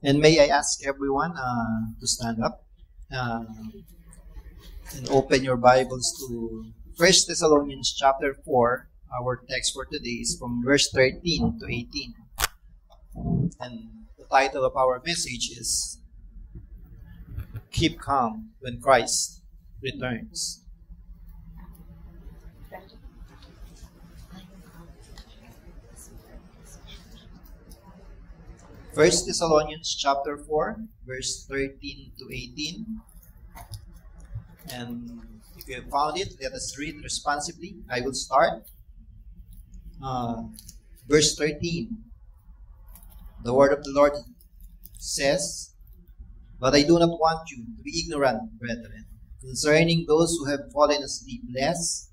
And may I ask everyone to stand up and open your Bibles to 1 Thessalonians chapter 4. Our text for today is from verse 13 to 18. And the title of our message is Keep Calm When Christ Returns. 1 Thessalonians chapter 4, verse 13 to 18. And if you have found it, let us read responsibly. I will start. Verse 13. The word of the Lord says, "But I do not want you to be ignorant, brethren, concerning those who have fallen asleep, lest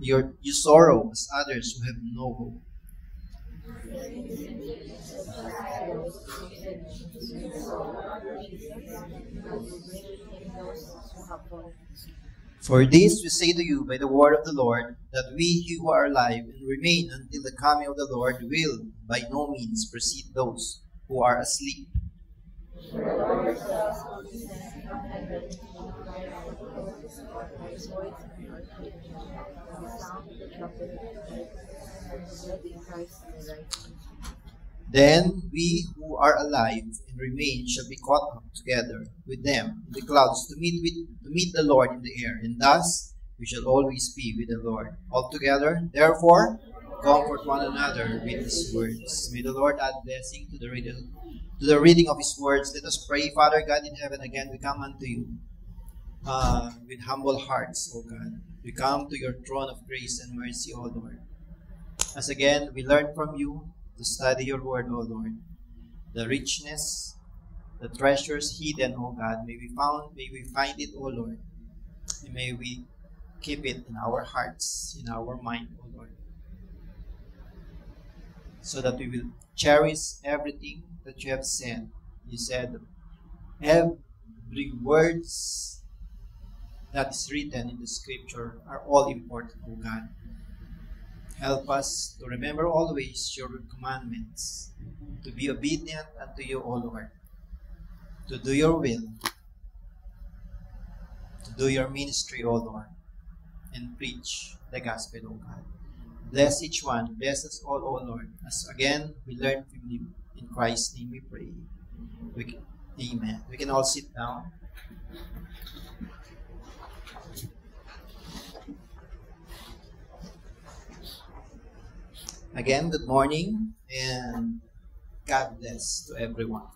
you sorrow as others who have no hope. For this we say to you by the word of the Lord, that we who are alive and remain until the coming of the Lord will by no means precede those who are asleep. Then we who are alive and remain shall be caught up together with them in the clouds to meet the Lord in the air, and thus we shall always be with the Lord. Altogether, therefore, comfort one another with His words." May the Lord add blessing to the reading of His words. Let us pray. Father God in heaven, again we come unto you with humble hearts, O God. We come to your throne of grace and mercy, O Lord. As again we learn from you to study your word, O Lord. The richness, the treasures hidden, O God, may we find it, O Lord. And may we keep it in our hearts, in our mind, O Lord. So that we will cherish everything that you have said. You said, every words that is written in the scripture are all important, O God. Help us to remember always your commandments, to be obedient unto you, O Lord, to do your will, to do your ministry, O Lord, and preach the gospel, O God. Bless each one, bless us all, O Lord, as again we learn from you. In Christ's name we pray. Amen. We can all sit down. Again, good morning and God bless to everyone.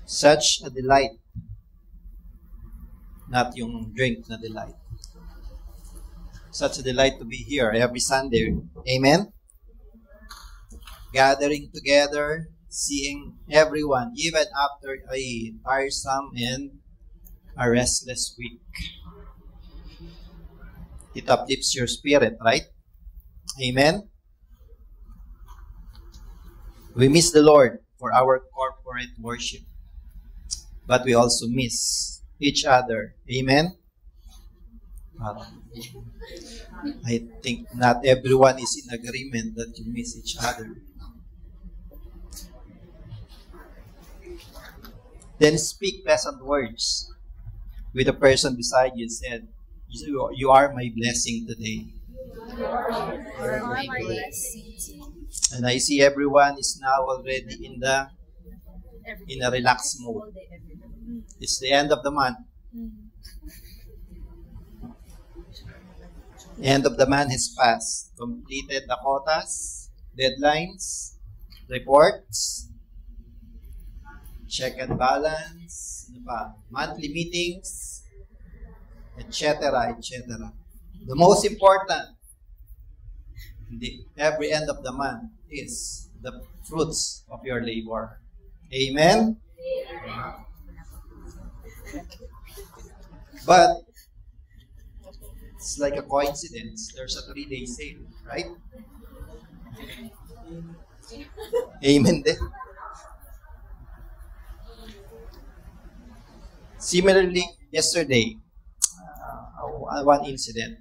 Such a delight. Not yung drink na delight. Such a delight to be here every Sunday. Amen? Gathering together, seeing everyone, even after a tiresome and a restless week. It uplifts your spirit, right? Amen? We miss the Lord for our corporate worship, but we also miss each other. Amen? I think not everyone is in agreement that you miss each other. Then speak pleasant words with the person beside you. Said, "You are my blessing today." You are my blessing. And I see everyone is now already in a relaxed mode. It's the end of the month. End of the month has passed. Completed the quotas, deadlines, reports, check and balance, monthly meetings, etc., etc. The most important, every end of the month, is the fruits of your labor. Amen? But it's like a coincidence. There's a 3-day sale, right? Amen din. Similarly, yesterday, one incident.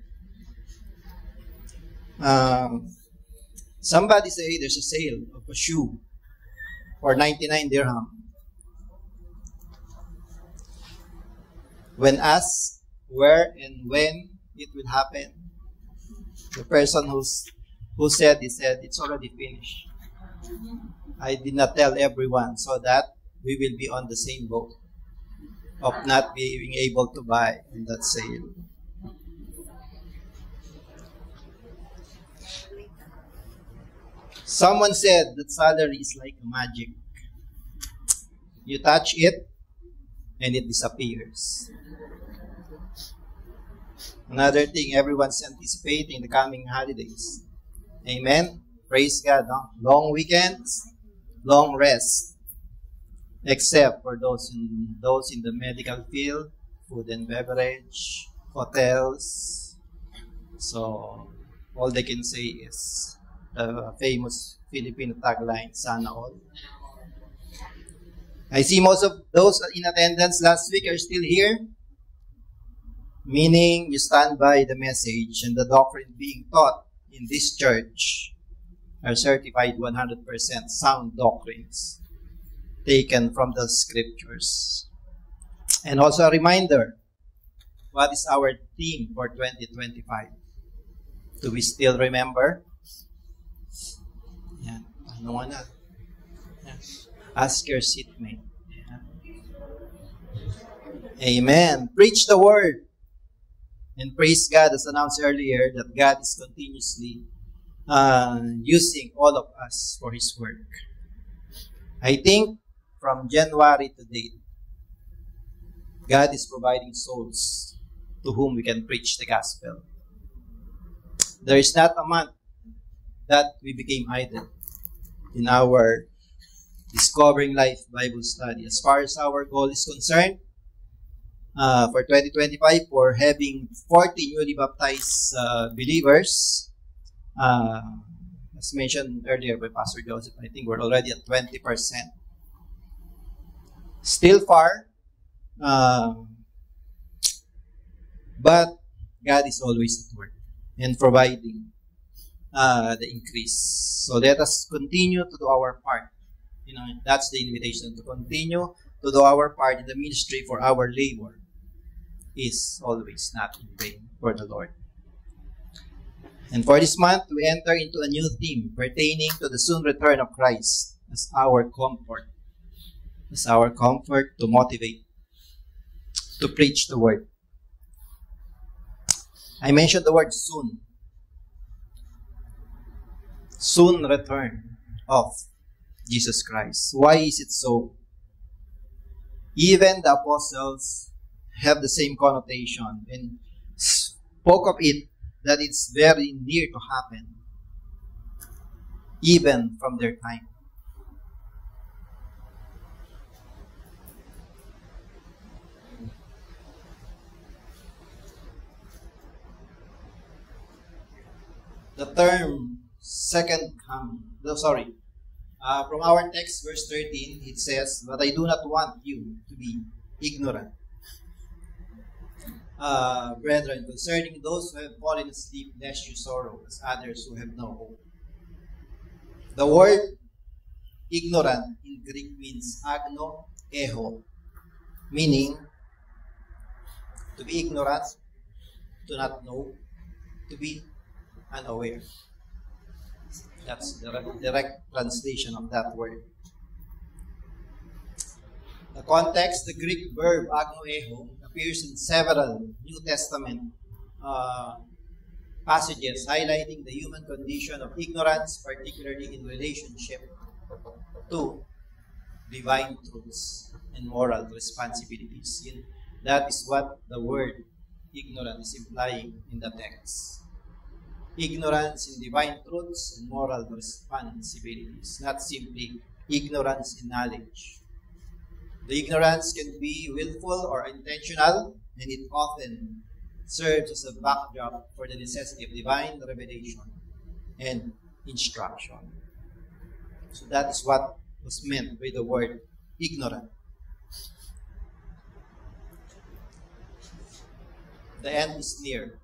Somebody say there's a sale of a shoe for 99 dirham. When asked where and when it will happen, the person who said, he said, it's already finished. I did not tell everyone so that we will be on the same boat of not being able to buy in that sale. Someone said that salary is like magic. You touch it and it disappears. Another thing everyone's anticipating the coming holidays. Amen. Praise God. No? Long weekends, long rest. Except for those in the medical field, food and beverage, hotels. So all they can say is the famous Filipino tagline, "Sana all." I see most of those in attendance last week are still here, meaning you stand by the message and the doctrine being taught in this church are certified 100% sound doctrines taken from the scriptures. And also a reminder, what is our theme for 2025? Do we still remember? Yeah. Ano na? Yeah. Ask your seatmate. Yeah. Amen. Preach the word. And praise God, as announced earlier, that God is continuously using all of us for His work. I think from January to date, God is providing souls to whom we can preach the gospel. There is not a month that we became idle in our Discovering Life Bible study. As far as our goal is concerned, for 2025, for having 40 newly baptized believers, as mentioned earlier by Pastor Joseph, I think we're already at 20%. Still far, but God is always at work and providing the increase. So let us continue to do our part. You know, that's the invitation, to continue to do our part in the ministry, for our labor is always not in vain for the Lord. And for this month, we enter into a new theme pertaining to the soon return of Christ as our comfort. As our comfort to motivate, to preach the word. I mentioned the word soon. Soon return of Jesus Christ. Why is it so? Even the apostles have the same connotation and spoke of it, that it's very near to happen, even from their time. The term second coming, from our text, verse 13, it says, "But I do not want you to be ignorant, brethren, concerning those who have fallen asleep, lest you sorrow as others who have no hope." The word ignorant in Greek means agno eho, meaning to be ignorant, to not know, to be unaware. That's the direct translation of that word. The context, the Greek verb agnoeho, appears in several New Testament passages highlighting the human condition of ignorance, particularly in relationship to divine truths and moral responsibilities. That is what the word ignorant is implying in the text. Ignorance in divine truths and moral responsibilities, not simply ignorance in knowledge. The ignorance can be willful or intentional, and it often serves as a backdrop for the necessity of divine revelation and instruction. So that is what was meant by the word ignorant. The end is near.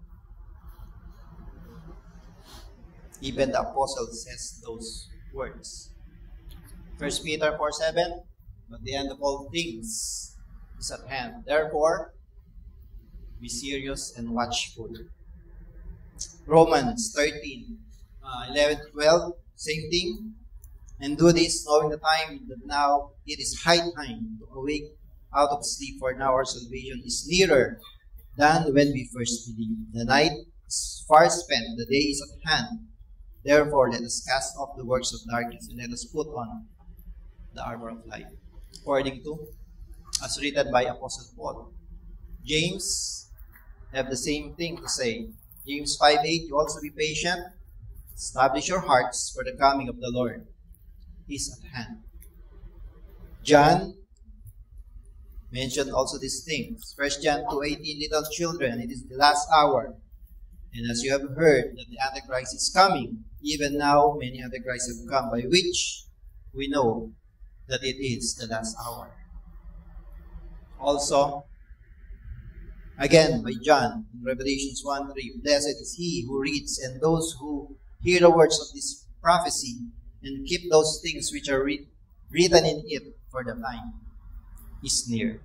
Even the apostle says those words. 1 Peter 4:7, but the end of all things is at hand. Therefore, be serious and watchful. Romans 13:11-12, same thing. And do this, knowing the time that now it is high time to awake out of sleep, for now our salvation is nearer than when we first believed. The night is far spent, the day is at hand. Therefore, let us cast off the works of darkness and let us put on the armor of light. According to, as written by Apostle Paul. James have the same thing to say. James 5:8, you also be patient. Establish your hearts, for the coming of the Lord is at hand. John mentioned also these things. 1 John 2:18, little children, it is the last hour. And as you have heard that the Antichrist is coming, even now many Antichrists have come, by which we know that it is the last hour. Also, again by John, in Revelations 1:3, blessed is he who reads and those who hear the words of this prophecy and keep those things which are written in it, for the time is near.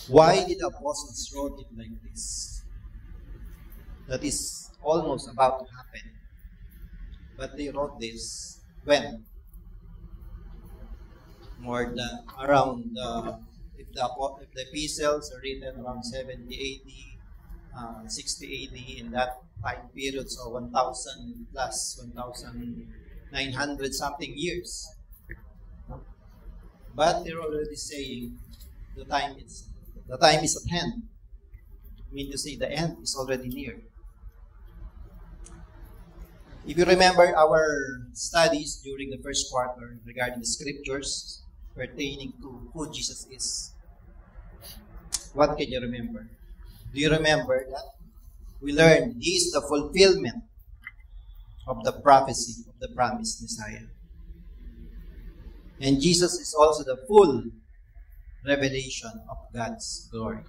Why did the apostles wrote it like this? That is almost about to happen. But they wrote this when? More than around, if the epistles are written around 70 AD, 60 AD, in that time period, so 1,000 plus 1,900 something years. But they're already saying the time is at hand. I mean to say the end is already near. If you remember our studies during the first quarter regarding the scriptures pertaining to who Jesus is, what can you remember? Do you remember that? We learned he is the fulfillment of the prophecy of the promised Messiah. And Jesus is also the full revelation of God's glory.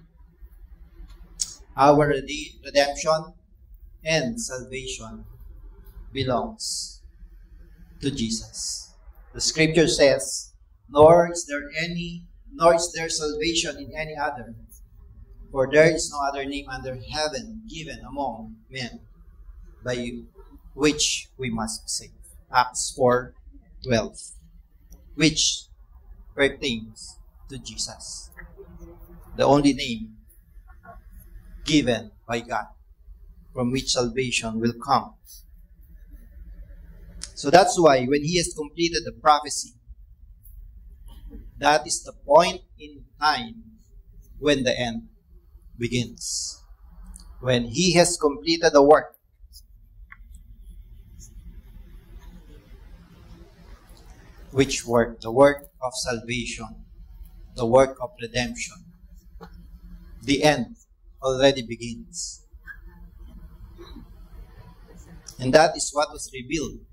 Our redemption and salvation belongs to Jesus. The scripture says, nor is there salvation in any other, for there is no other name under heaven given among men by which we must be saved. Acts 4:12, which pertains to Jesus, the only name given by God from which salvation will come. So that's why when he has completed the prophecy, that is the point in time when the end begins. When he has completed the work. Which work? The work of salvation. The work of redemption. The end already begins. And that is what was revealed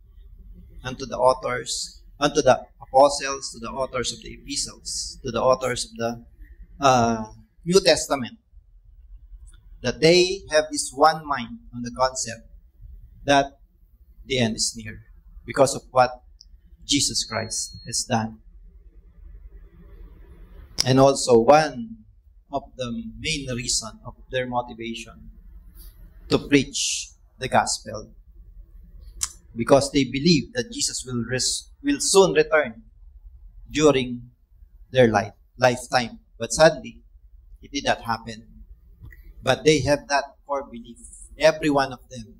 unto the authors, unto the apostles, to the authors of the epistles, to the authors of the New Testament. That they have this one mind on the concept that the end is near because of what Jesus Christ has done. And also one of the main reason of their motivation to preach the gospel, because they believe that Jesus will soon return during their lifetime. But sadly, it did not happen. But they have that core belief, every one of them,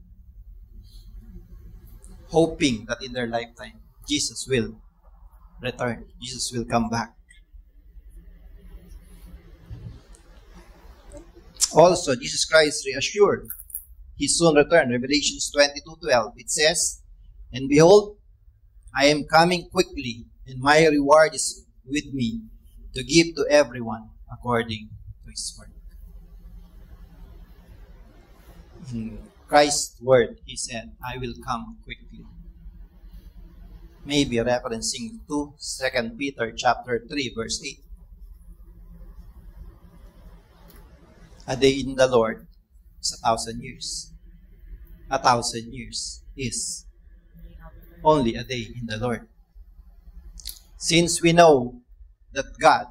hoping that in their lifetime, Jesus will return. Jesus will come back. Also, Jesus Christ reassured his soon return. Revelations 22:12. It says, and behold, I am coming quickly, and my reward is with me to give to everyone according to his work. In Christ's word, he said, I will come quickly. Maybe referencing to 2 Peter chapter 3, verse 8. A day in the Lord is 1,000 years. 1,000 years is only a day in the Lord. Since we know that God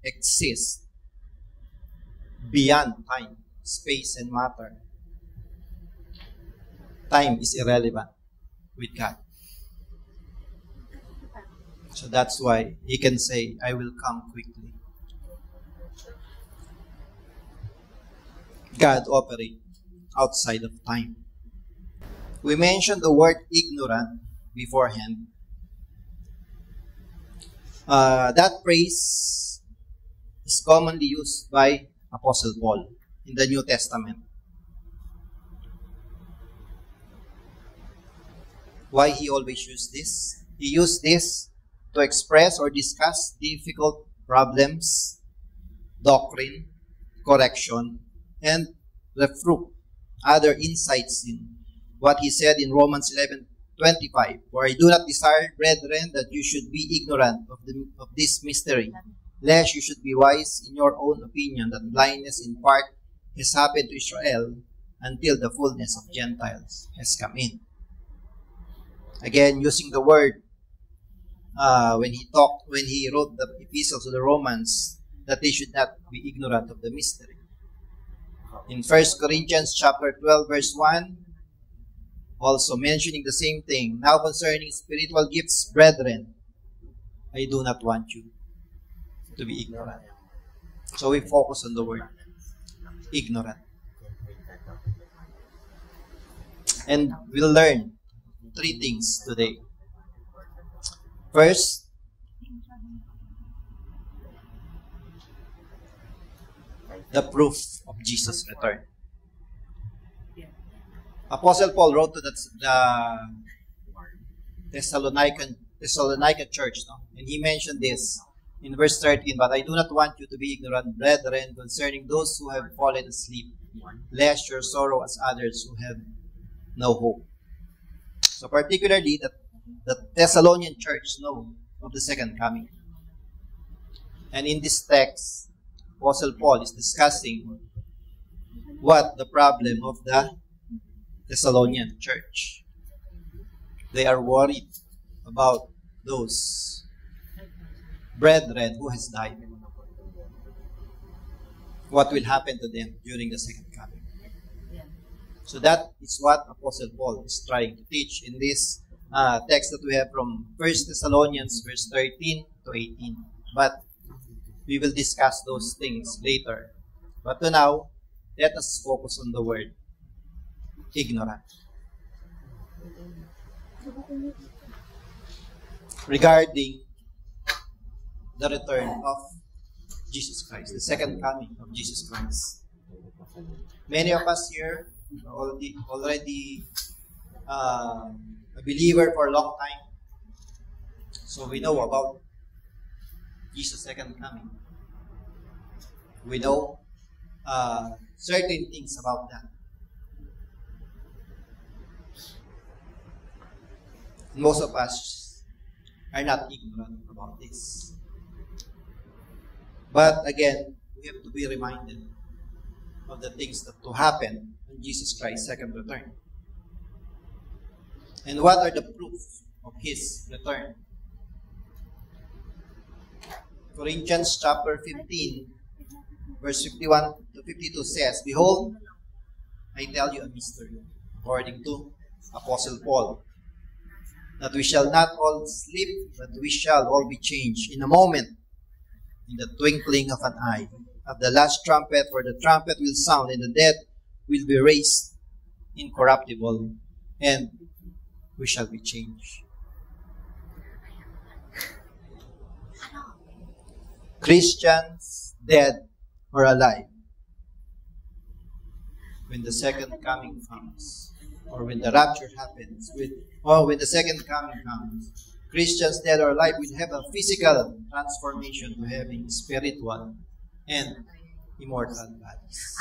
exists beyond time, space, and matter, time is irrelevant with God. So that's why He can say, I will come quickly. God operates outside of time. We mentioned the word ignorant beforehand. That phrase is commonly used by Apostle Paul in the New Testament. Why he always used this? He used this to express or discuss difficult problems, doctrine, correction, and refute other insights in what he said in Romans 11:25. For I do not desire, brethren, that you should be ignorant of this mystery, lest you should be wise in your own opinion, that blindness in part has happened to Israel until the fullness of Gentiles has come in. Again, using the word when he wrote the epistles to the Romans, that they should not be ignorant of the mystery. In 1 Corinthians chapter 12, verse 1, also mentioning the same thing. Now concerning spiritual gifts, brethren, I do not want you to be ignorant. So we focus on the word ignorant. And we'll learn 3 things today. First, the proof of Jesus' return. Apostle Paul wrote to the Thessalonica church, and he mentioned this in verse 13, but I do not want you to be ignorant, brethren, concerning those who have fallen asleep, lest your sorrow as others who have no hope. So particularly, the Thessalonian church know of the second coming. And in this text, Apostle Paul is discussing what the problem of the Thessalonian church. They are worried about those brethren who has died. What will happen to them during the second coming? So that is what Apostle Paul is trying to teach in this text that we have from 1 Thessalonians verse 13 to 18. But we will discuss those things later. But for now, let us focus on the word ignorant. Regarding the return of Jesus Christ, the second coming of Jesus Christ. Many of us here are already a believer for a long time. So we know about Jesus' second coming. We know certain things about that. Most of us are not ignorant about this. But again, we have to be reminded of the things that will happen when Jesus Christ's second return. And what are the proofs of His return? Corinthians chapter 15, verse 51 to 52 says, Behold, I tell you a mystery, according to Apostle Paul, that we shall not all sleep, but we shall all be changed in a moment, in the twinkling of an eye, at the last trumpet, for the trumpet will sound, and the dead will be raised incorruptible, and we shall be changed. Christians, dead or alive, when the second coming comes, or when the rapture happens, when the second coming comes, Christians, dead or alive, will have a physical transformation to having spiritual and immortal bodies.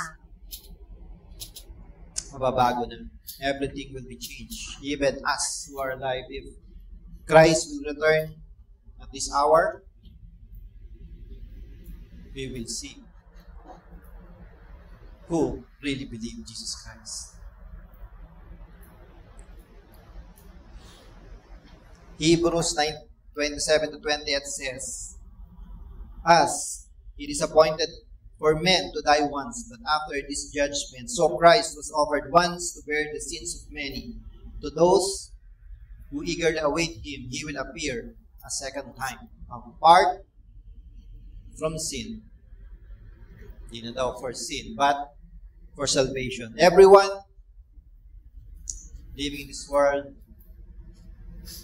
Mababago na. Everything will be changed. Even us who are alive, if Christ will return at this hour, we will see who really believe Jesus Christ. Hebrews 9:27 to 28 says, "As it is appointed for men to die once, but after this judgment, so Christ was offered once to bear the sins of many. To those who eagerly await him, he will appear a second time, apart from sin." Hindi na daw for sin, but for salvation. Everyone living in this world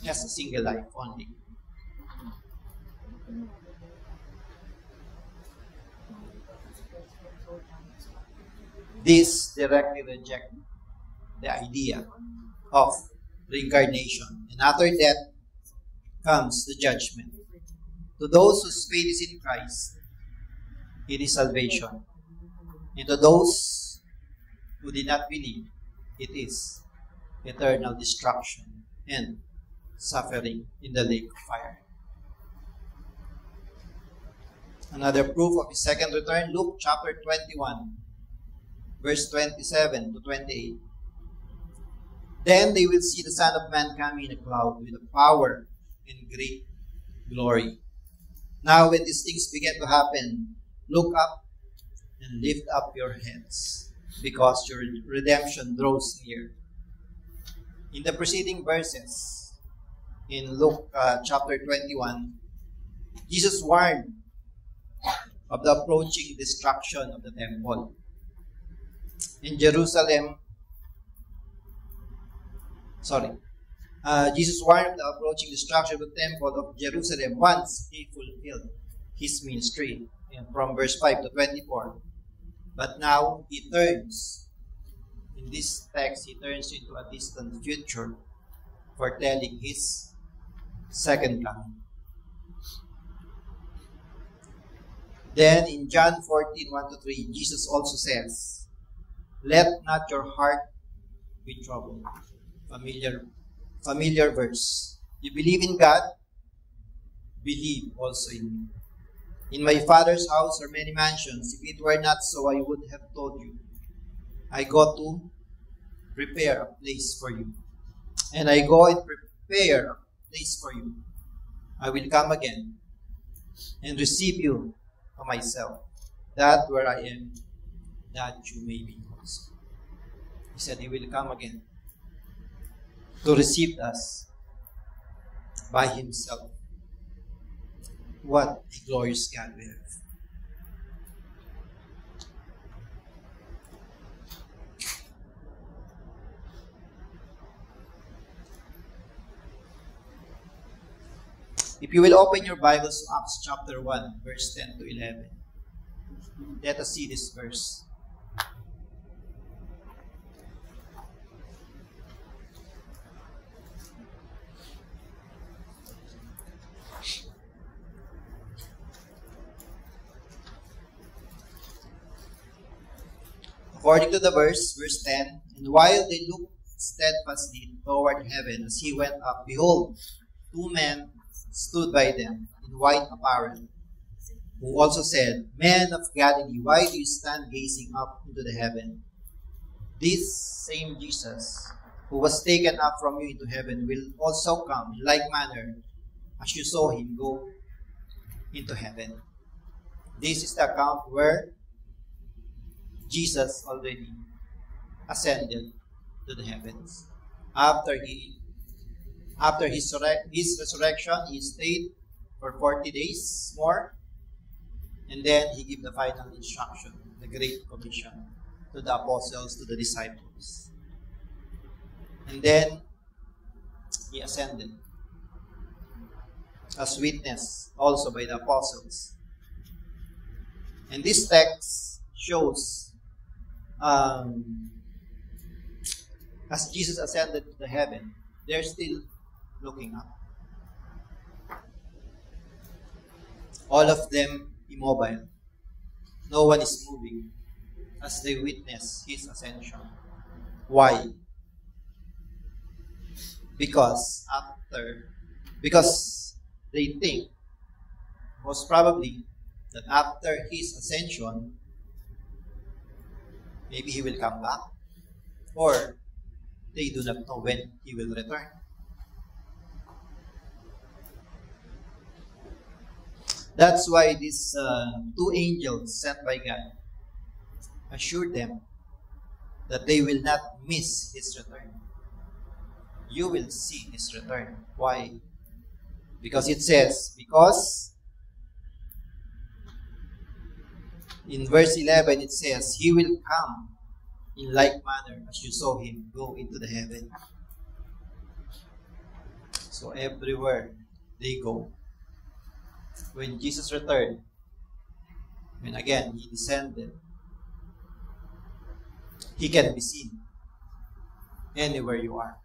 has a single life only. This directly rejects the idea of reincarnation. And after death comes the judgment. To those whose faith is in Christ, it is salvation. And to those who did not believe, it is eternal destruction and suffering in the lake of fire. Another proof of his second return, Luke chapter 21, verse 27 to 28. "Then they will see the Son of Man coming in a cloud with power and great glory. Now when these things begin to happen, look up and lift up your heads, because your redemption draws near." In the preceding verses, in Luke chapter 21, Jesus warned of the approaching destruction of the temple. In Jerusalem, Jesus warned of the approaching destruction of the temple of Jerusalem once he fulfilled his ministry, from verse 5 to 24. But now he turns, in this text, he turns into a distant future, foretelling his second coming. Then in John 14:1-3, Jesus also says, "Let not your heart be troubled." Familiar verse. You believe in God, believe also in me. "In my Father's house are many mansions. If it were not so, I would have told you. I go to prepare a place for you. And I go and prepare a place for you. I will come again and receive you to myself, that where I am, that you may be also." He said he will come again to receive us by himself. What a glorious God we have. If you will open your Bibles to Acts chapter 1, verse 10 to 11. Let us see this verse. According to the verse 10, "And while they looked steadfastly toward heaven as he went up, behold, two men stood by them in white apparel, who also said, 'Men of Galilee, why do you stand gazing up into the heaven? This same Jesus, who was taken up from you into heaven, will also come in like manner as you saw him go into heaven.'" This is the account where Jesus already ascended to the heavens. After his resurrection, he stayed for 40 days more, and then he gave the final instruction, the Great Commission, to the apostles, to the disciples. And then he ascended as witnessed also by the apostles. And this text shows as Jesus ascended to the heaven, they're still looking up. All of them immobile. No one is moving as they witness his ascension. Why? Because they think, most probably, that after his ascension, maybe he will come back, or they do not know when he will return. That's why these two angels sent by God assured them that they will not miss His return. You will see His return. Why? Because it says, because in verse 11 it says, He will come in like manner as you saw Him go into the heaven. So everywhere they go, when Jesus returned, when again He descended, He can be seen anywhere you are.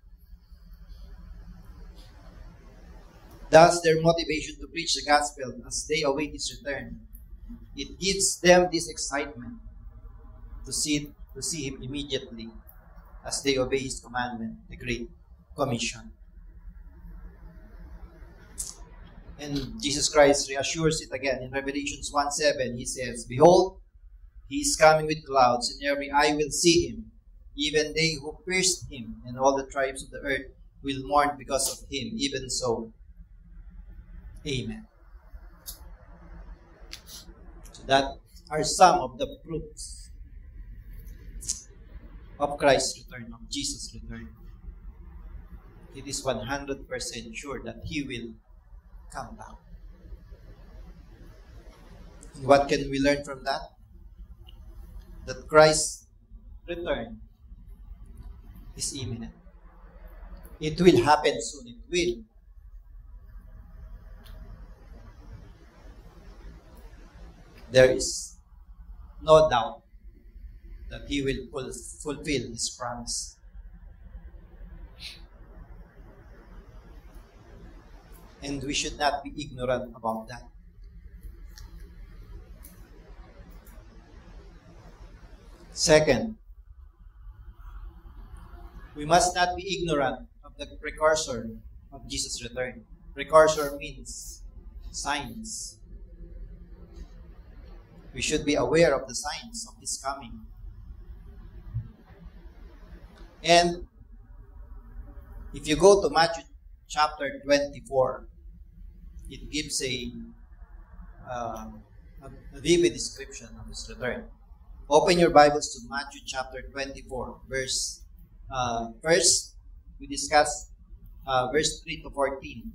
Thus, their motivation to preach the gospel as they await His return, it gives them this excitement to see Him immediately as they obey His commandment, the Great Commission. And Jesus Christ reassures it again in Revelations 1:7. He says, Behold, He is coming with clouds, and every eye will see Him, even they who pierced Him, and all the tribes of the earth will mourn because of Him. Even so, Amen. So that are some of the proofs of Christ's return, of Jesus' return. It is 100% sure that He will come back. And what can we learn from that? That Christ's return is imminent. It will happen soon. It will. There is no doubt that He will fulfill His promise. And we should not be ignorant about that. Second, we must not be ignorant of the precursor of Jesus' return. Precursor means signs. We should be aware of the signs of His coming. And if you go to Matthew chapter 24, it gives a vivid description of His return. Open your Bibles to Matthew chapter 24, verse first we discuss verse 3 to 14.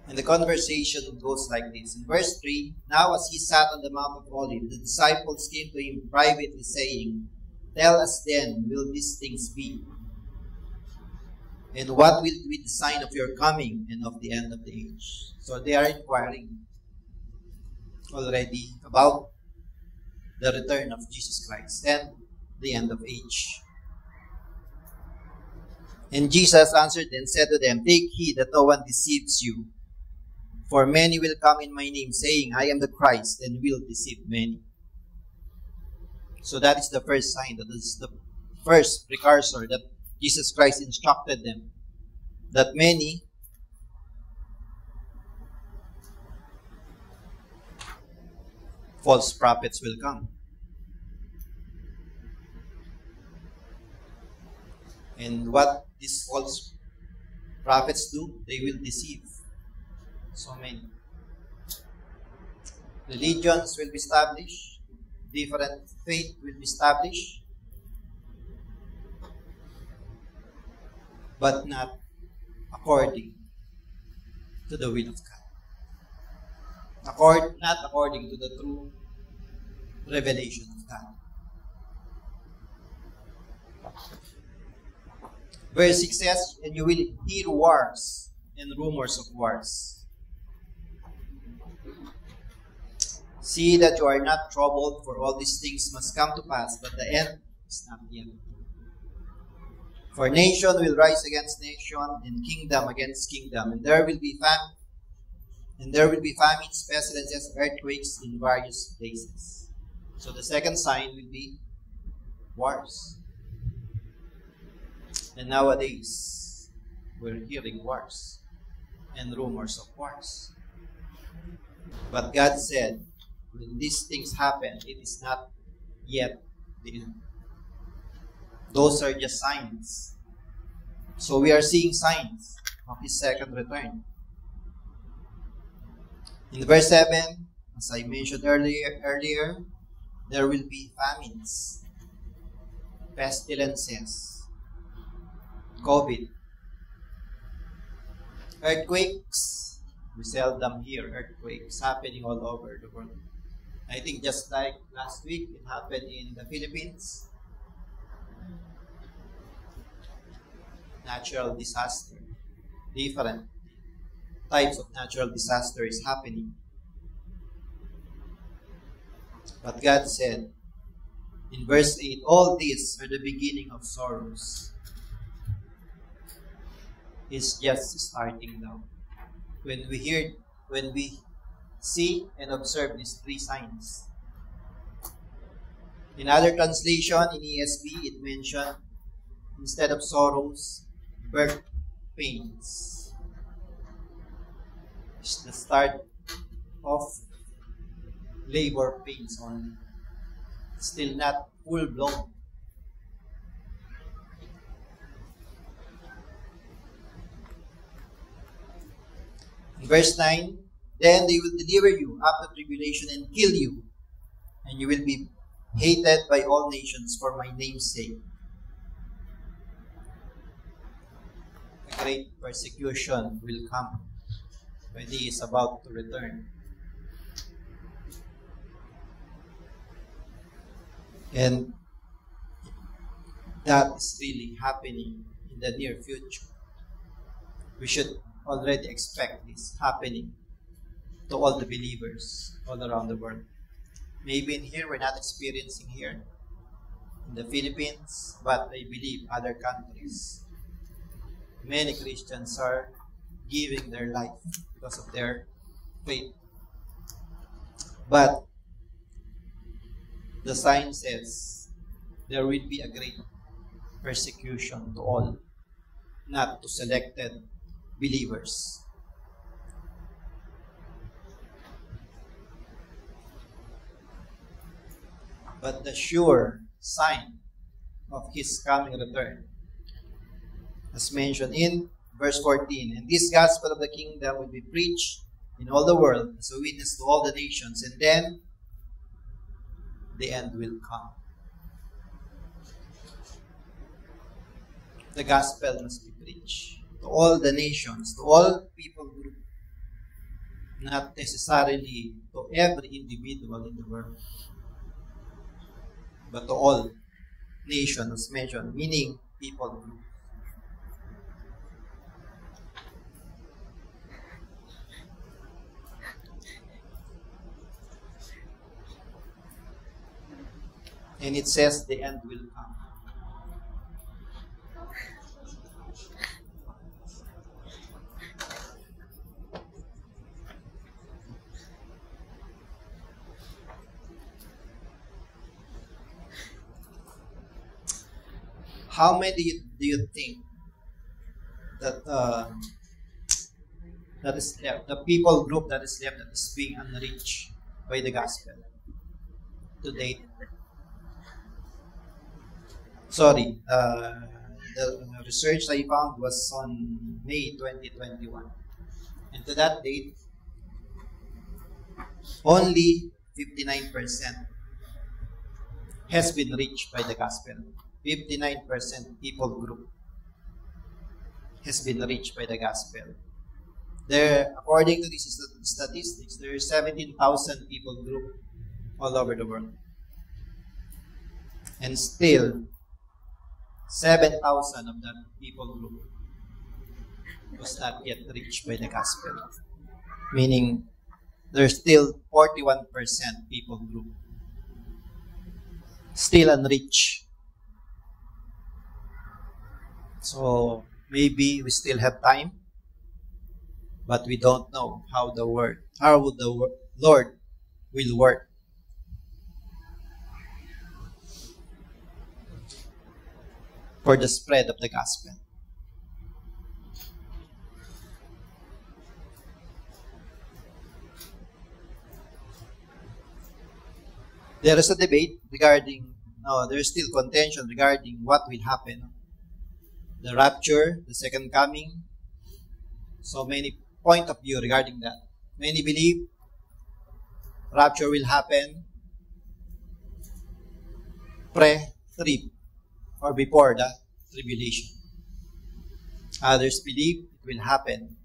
And the conversation goes like this. In verse 3, Now as He sat on the Mount of Olives, the disciples came to Him privately, saying, Tell us then, will these things be? And what will be the sign of your coming and of the end of the age? So they are inquiring already about the return of Jesus Christ and the end of age. And Jesus answered and said to them, Take heed that no one deceives you. For many will come in my name, saying, I am the Christ, and will deceive many. So that is the first sign, that is the first precursor that Jesus Christ instructed them, that many false prophets will come. And what these false prophets do, they will deceive so many. Religions will be established, different faith will be established, but not according to the will of God. Not according to the true revelation of God. Verse 6 says, And you will hear wars and rumors of wars. See that you are not troubled, for all these things must come to pass, but the end is not yet. For nation will rise against nation, and kingdom against kingdom, and there will be famines, pestilences, earthquakes in various places. So the second sign will be wars. And nowadays, we're hearing wars and rumors of wars. But God said, when these things happen, it is not yet the end. Those are just signs. So we are seeing signs of His second return. In verse 7, as I mentioned earlier, there will be famines, pestilences, COVID, earthquakes. We seldom hear earthquakes happening all over the world. I think just like last week, it happened in the Philippines. Natural disaster. Different types of natural disaster is happening. But God said in verse 8, all these are the beginning of sorrows. It's just starting now. When we see and observe these three signs. In other translation, in ESV, it mentioned, instead of sorrows, birth pains. It's the start of labor pains only. Still not full blown. In verse 9, then they will deliver you after tribulation and kill you, and you will be hated by all nations for my name's sake. A great persecution will come when He is about to return. And that is really happening in the near future. We should already expect this happening to all the believers all around the world. Maybe in here, we're not experiencing here in the Philippines, but I believe other countries, many Christians are giving their life because of their faith. But the sign says there will be a great persecution to all, not to selected believers. But the sure sign of His coming return, as mentioned in verse 14, and this gospel of the kingdom will be preached in all the world as a witness to all the nations, and then the end will come. The gospel must be preached to all the nations, to all people group, not necessarily to every individual in the world, but to all nations as mentioned, meaning people group. And it says the end will come. How many do you think that that is left, the people group that is left, that is being unreached by the gospel to date? Sorry, the research I found was on May 2021. And to that date, only 59% has been reached by the gospel. 59% people group has been reached by the gospel. There, according to these statistics, there are 17,000 people group all over the world. And still, 7,000 of that people group was not yet reached by the gospel. Meaning, there's still 41% people group still unreached. So, maybe we still have time, but we don't know how the Lord will work. For the spread of the gospel. There is a debate regarding, no, there is still contention regarding what will happen. The rapture, the second coming. So many point of view regarding that. Many believe rapture will happen pre-trib or before the tribulation. Others believe it will happen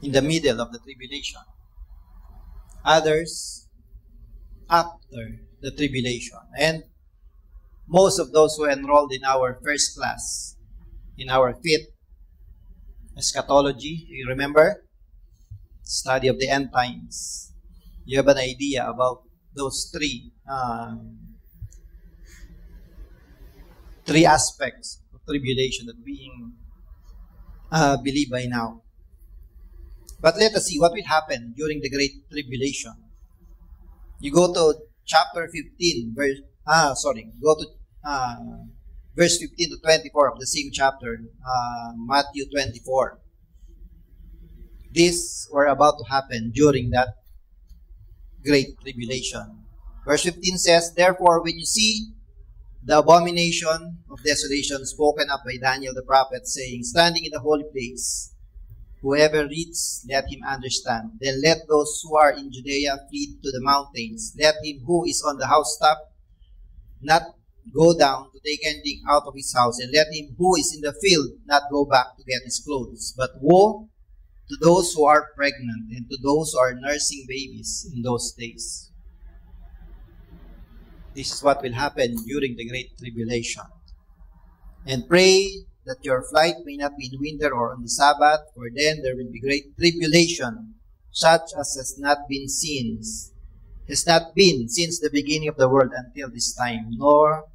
in the middle of the tribulation. Others after the tribulation. And most of those who enrolled in our first class, in our fifth eschatology, you remember? Study of the end times. You have an idea about those three aspects of tribulation that being believed by now. But let us see what will happen during the Great Tribulation. You go to chapter 15, verse 15 to 24 of the same chapter, Matthew 24. These were about to happen during that Great Tribulation. Verse 15 says, "Therefore, when you see the abomination of desolation spoken of by Daniel the prophet, saying, standing in the holy place, whoever reads, let him understand. Then let those who are in Judea flee to the mountains. Let him who is on the housetop not go down to take anything out of his house, and let him who is in the field not go back to get his clothes. But woe to those who are pregnant and to those who are nursing babies in those days." This is what will happen during the Great Tribulation. "And pray that your flight may not be in winter or on the Sabbath, for then there will be great tribulation, such as has not been since the beginning of the world until this time, nor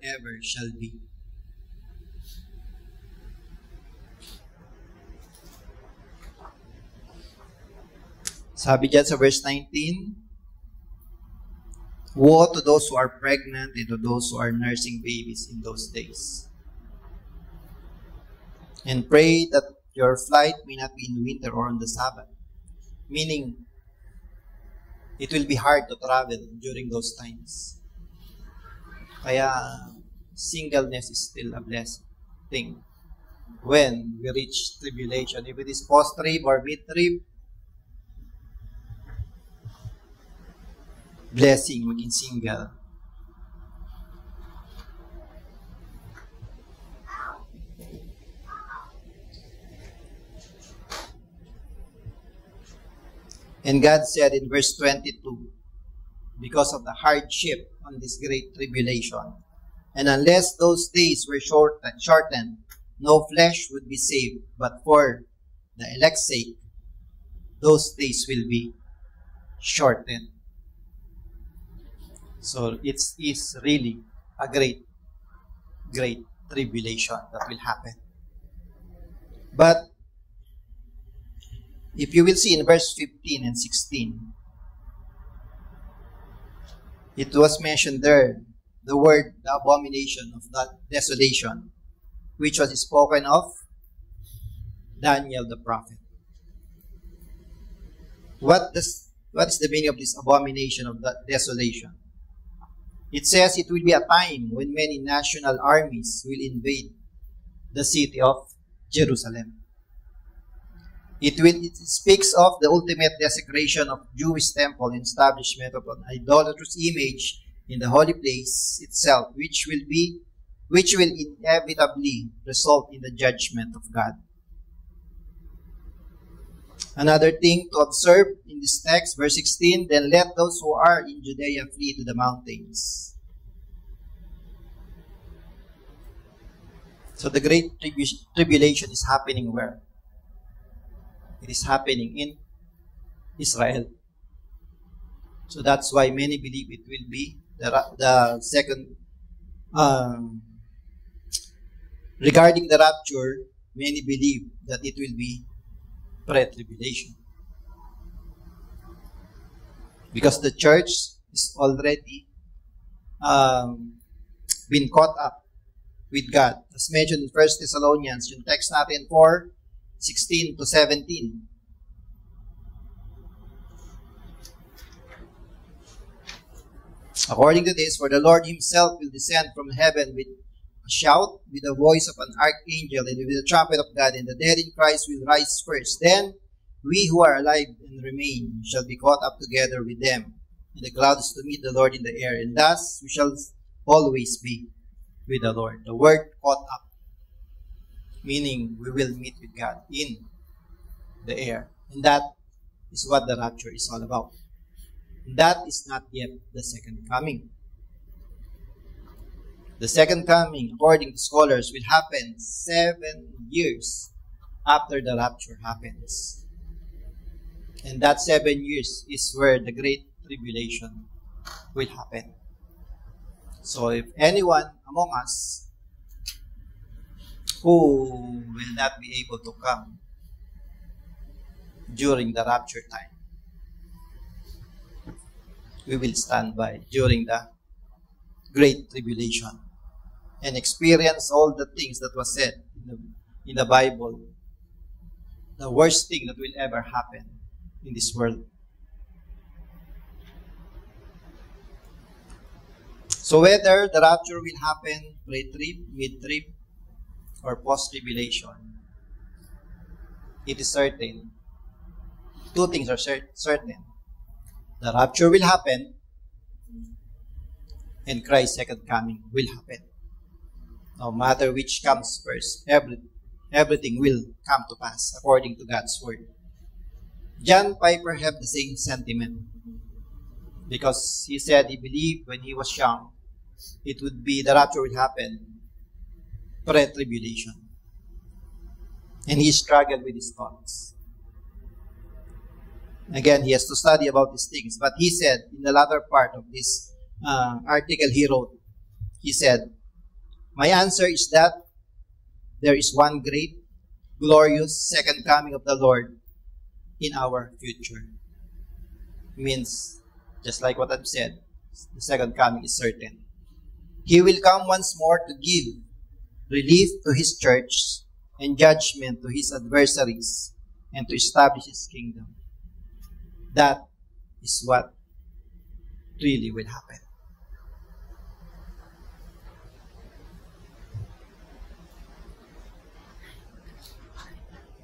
ever shall be." Sabi dyan sa verse 19, "Woe to those who are pregnant and to those who are nursing babies in those days. And pray that your flight may not be in winter or on the Sabbath." Meaning, it will be hard to travel during those times. Kaya, singleness is still a blessed thing. When we reach tribulation, if it is post-trib or mid-trib, blessing maging single. And God said in verse 22, because of the hardship on this great tribulation, "And unless those days were shortened, no flesh would be saved, but for the elect's sake, those days will be shortened." So it is really a great tribulation that will happen. But if you will see in verse 15 and 16, it was mentioned there, the word, the abomination of that desolation, which was spoken of Daniel the prophet. What is the meaning of this abomination of that desolation? It says it will be a time when many national armies will invade the city of Jerusalem. It speaks of the ultimate desecration of Jewish temple and establishment of an idolatrous image in the holy place itself, which will inevitably result in the judgment of God. Another thing to observe in this text, verse 16, "Then let those who are in Judea flee to the mountains." So the great tribulation is happening where? It is happening in Israel. So that's why many believe it will be the second. Regarding the rapture, many believe that it will be pre-tribulation. Because the church is already been caught up with God. As mentioned in 1 Thessalonians, yung text natin 4:16 to 17. According to this, for the Lord himself will descend from heaven with a shout, with the voice of an archangel, and with the trumpet of God, and the dead in Christ will rise first. Then we who are alive and remain shall be caught up together with them in the clouds to meet the Lord in the air, and thus we shall always be with the Lord. The word caught up, meaning we will meet with God in the air. And that is what the rapture is all about. That is not yet the second coming. The second coming, according to scholars, will happen 7 years after the rapture happens. And that 7 years is where the Great Tribulation will happen. So if anyone among us who will not be able to come during the rapture time, we will stand by during the Great Tribulation and experience all the things that was said in the Bible, the worst thing that will ever happen in this world. So whether the rapture will happen pre-trib, mid-trib, or post-tribulation, it is certain. 2 things are certain. The rapture will happen, and Christ's second coming will happen. No matter which comes first, everything will come to pass according to God's word. John Piper had the same sentiment because he said he believed when he was young the rapture will happen pre-tribulation. And he struggled with his thoughts. Again, he has to study about these things. But he said, in the latter part of this article he wrote, he said, my answer is that there is one great, glorious second coming of the Lord in our future. Means, just like what I've said, the second coming is certain. He will come once more to give relief to his church and judgment to his adversaries and to establish his kingdom. That is what really will happen.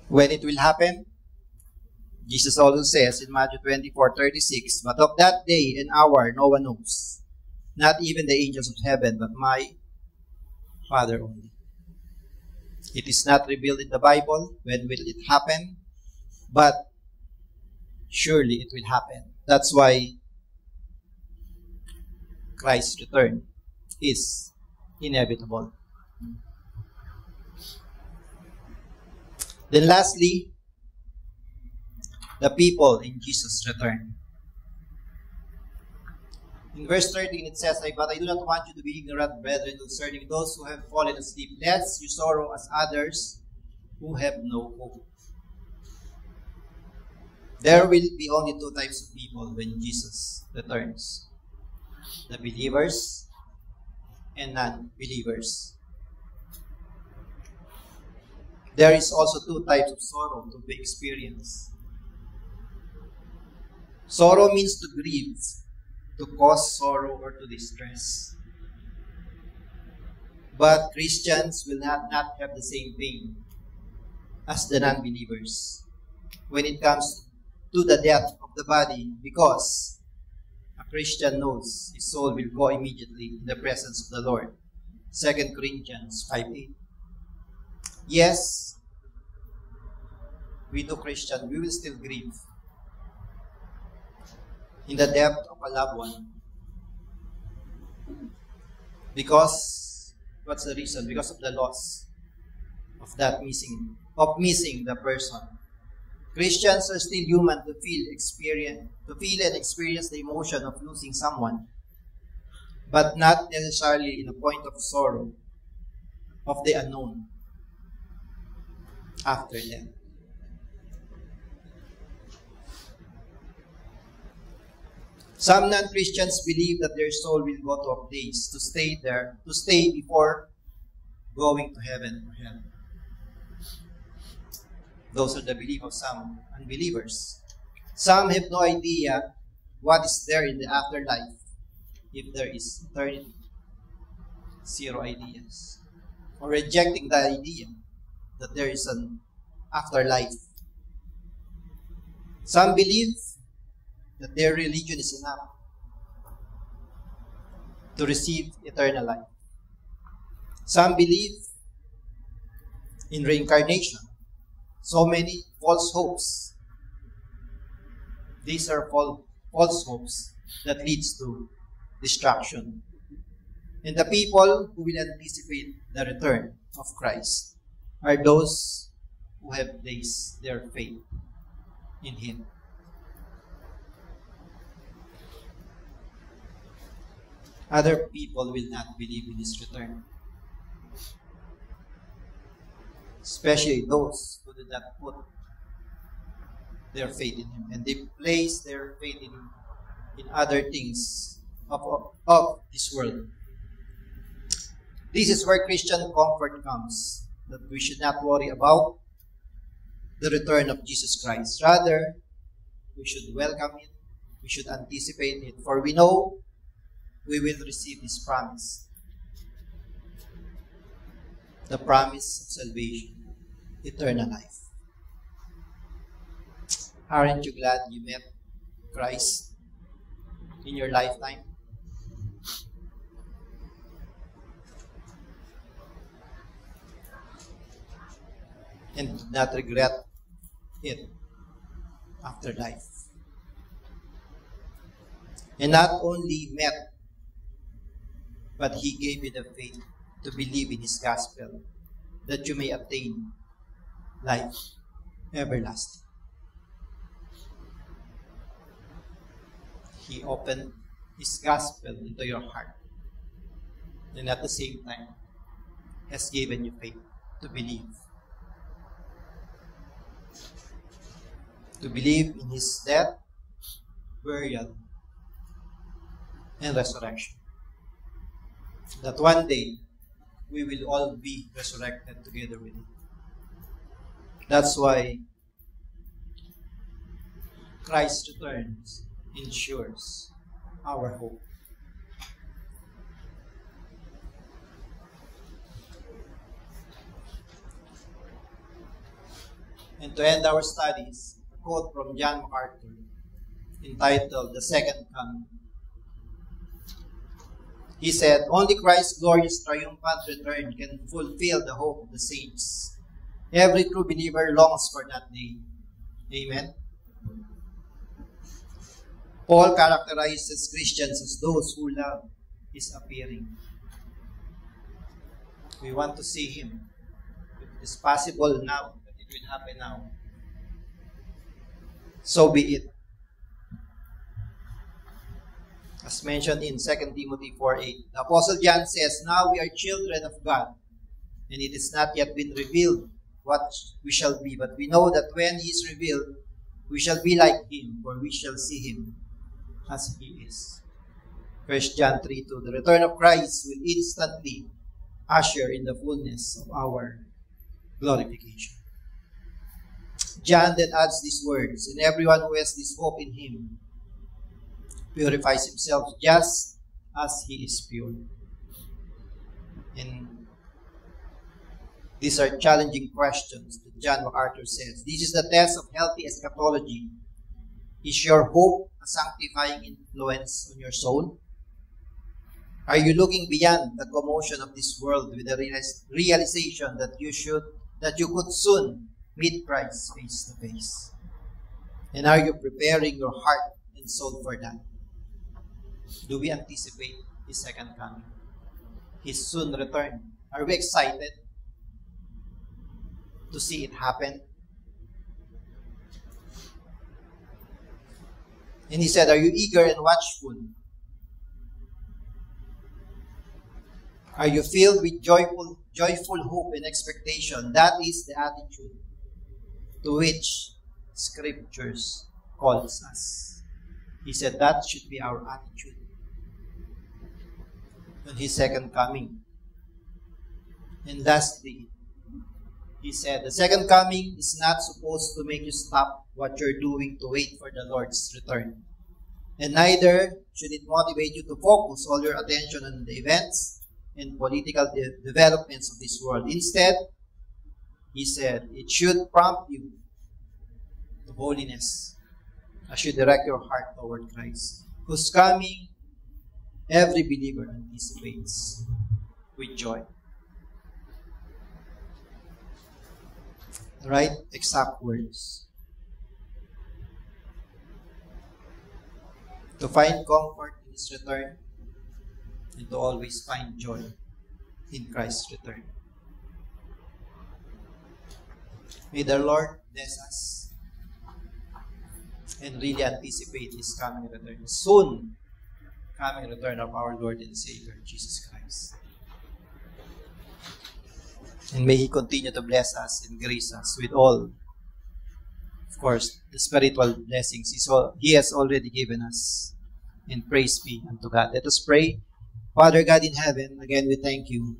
When it will happen, Jesus also says in Matthew 24:36, but of that day and hour no one knows, not even the angels of heaven, but my Father only. It is not revealed in the Bible when will it happen, but surely it will happen. That's why Christ's return is inevitable. Then lastly, the people in Jesus' return. In verse 13 it says, but I do not want you to be ignorant, brethren, concerning those who have fallen asleep, lest you sorrow as others who have no hope. There will be only 2 types of people when Jesus returns. The believers and non-believers. There is also 2 types of sorrow to be experienced. Sorrow means to grieve, to cause sorrow or to distress. But Christians will not have the same thing as the non-believers when it comes to the death of the body, because a Christian knows his soul will go immediately in the presence of the Lord. 2 Corinthians 5:8. Yes, we do Christian, we will still grieve in the death of a loved one. Because, what's the reason? Because of the loss of that missing the person. Christians are still human to feel and experience the emotion of losing someone, but not necessarily in a point of sorrow of the unknown after death. Some non-Christians believe that their soul will go to a place to stay before going to heaven or hell. Those are the belief of some unbelievers. Some have no idea what is there in the afterlife, if there is eternity. Zero ideas. Or rejecting the idea that there is an afterlife. Some believe that their religion is enough to receive eternal life. Some believe in reincarnation. So many false hopes. These are false hopes that leads to destruction. And the people who will anticipate the return of Christ are those who have placed their faith in Him. Other people will not believe in His return. Especially those who did not put their faith in Him. And they place their faith in other things of this world. This is where Christian comfort comes. That we should not worry about the return of Jesus Christ. Rather, we should welcome it. We should anticipate it. For we know we will receive His promise. The promise of salvation, eternal life. Aren't you glad you met Christ in your lifetime? And did not regret it after life. And not only met, but He gave you the faith to believe in His gospel, that you may obtain life everlasting. He opened His gospel into your heart, and at the same time has given you faith to believe. To believe in His death, burial, and resurrection. That one day, we will all be resurrected together with Him. That's why Christ's returns ensures our hope. And to end our studies, a quote from John MacArthur entitled The Second Coming. He said, "Only Christ's glorious triumphant return can fulfill the hope of the saints. Every true believer longs for that day." Amen. Paul characterizes Christians as those who love His appearing. We want to see Him. If it is possible now, that it will happen now, so be it. As mentioned in 2 Timothy 4:8, the Apostle John says, "Now we are children of God, and it has not yet been revealed what we shall be. But we know that when He is revealed, we shall be like Him, for we shall see Him as He is." 1 John 3:2, the return of Christ will instantly usher in the fullness of our glorification. John then adds these words, "And everyone who has this hope in Him purifies himself just as He is pure." And these are challenging questions that John MacArthur says. This is the test of healthy eschatology. Is your hope a sanctifying influence on your soul? Are you looking beyond the commotion of this world with the realization that you could soon meet Christ face to face? And are you preparing your heart and soul for that? Do we anticipate His second coming, His soon return? Are we excited to see it happen? And he said, "Are you eager and watchful? Are you filled with joyful hope and expectation?" That is the attitude to which Scriptures calls us. He said that should be our attitude on His second coming. And lastly, he said, the second coming is not supposed to make you stop what you're doing to wait for the Lord's return. And neither should it motivate you to focus all your attention on the events and political developments of this world. Instead, he said, it should prompt you to holiness as you direct your heart toward Christ, whose coming every believer anticipates with joy. The right exact words. To find comfort in His return and to always find joy in Christ's return. May the Lord bless us and really anticipate His coming return. Soon coming return of our Lord and Savior, Jesus Christ. And may He continue to bless us and grace us with all, of course, the spiritual blessings He has already given us. And praise be unto God. Let us pray. Father God in heaven, again we thank you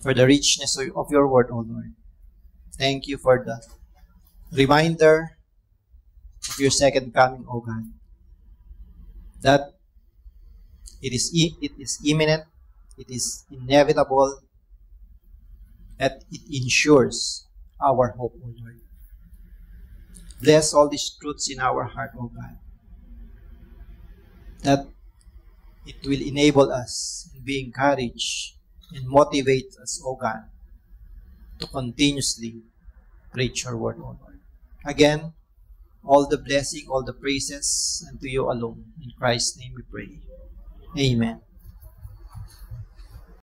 for the richness of your word, O Lord. Thank you for the reminder of your second coming, O God. That it is imminent, it is inevitable, that it ensures our hope, O Lord. Bless all these truths in our heart, O God, that it will enable us and be encouraged and motivate us, O God, to continuously preach your word, O Lord. Again, all the blessing, all the praises unto you alone. In Christ's name we pray. Amen.